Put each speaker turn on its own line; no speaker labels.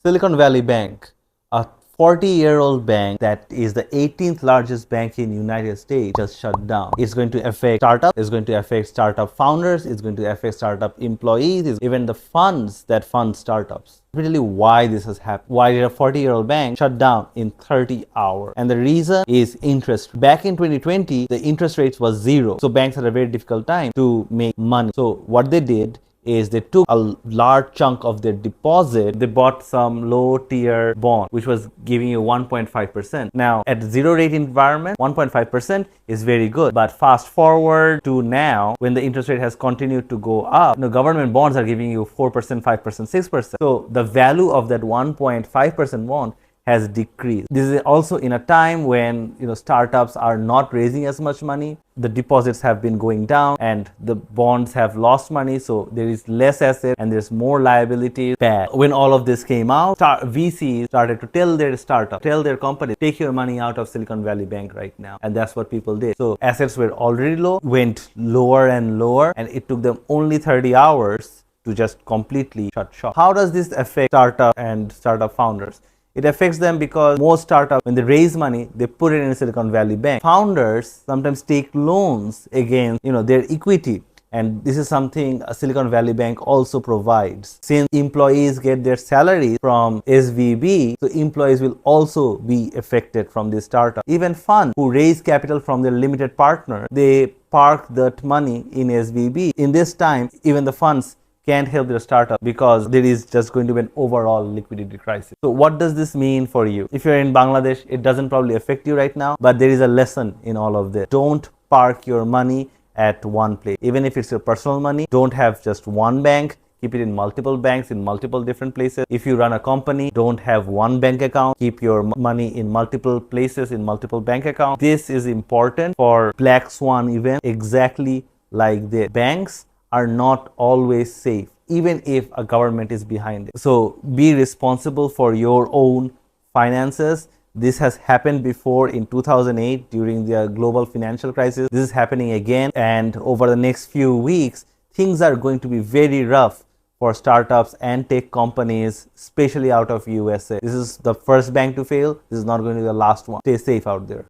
Silicon Valley Bank, a 40-year-old bank that is the 18th largest bank in United States, just shut down. It's going to affect startups, it's going to affect startup founders, it's going to affect startup employees, even the funds that fund startups. Really, why this has happened? Why did a 40-year-old bank shut down in 30 hours? And the reason is interest. Back in 2020, the interest rates was zero. So banks had a very difficult time to make money. So what they did is they took a large chunk of their deposit. They bought some low tier bond, which was giving you 1.5%. Now, at zero rate environment, 1.5% is very good. But fast forward to now, when the interest rate has continued to go up, government bonds are giving you 4%, 5%, 6%. So the value of that 1.5% bond has decreased. This is also in a time when startups are not raising as much money. The deposits have been going down and the bonds have lost money, so there is less asset and there's more liability. Bad. When all of this came out, VCs started to tell their startup, tell their company, take your money out of Silicon Valley Bank right now. And that's what people did. So assets were already low, went lower and lower, and it took them only 30 hours to just completely shut shop. How does this affect startup and startup founders? It affects them because most startups, when they raise money, they put it in Silicon Valley Bank. Founders sometimes take loans against, their equity. And this is something a Silicon Valley Bank also provides. Since employees get their salary from SVB, so employees will also be affected from this startup. Even funds who raise capital from their limited partner, they park that money in SVB. In this time, even the funds can't help their startup because there is just going to be an overall liquidity crisis. So what does this mean for you? If you're in Bangladesh, it doesn't probably affect you right now, but there is a lesson in all of this. Don't park your money at one place. Even if it's your personal money, don't have just one bank. Keep it in multiple banks, in multiple different places. If you run a company, don't have one bank account. Keep your money in multiple places, in multiple bank accounts. This is important for Black Swan event, exactly like this. Banks are not always safe, even if a government is behind it. So be responsible for your own finances. This has happened before in 2008 during the global financial crisis. This is happening again, and over the next few weeks, things are going to be very rough for startups and tech companies, especially out of USA. This is the first bank to fail. This is not going to be the last one. Stay safe out there.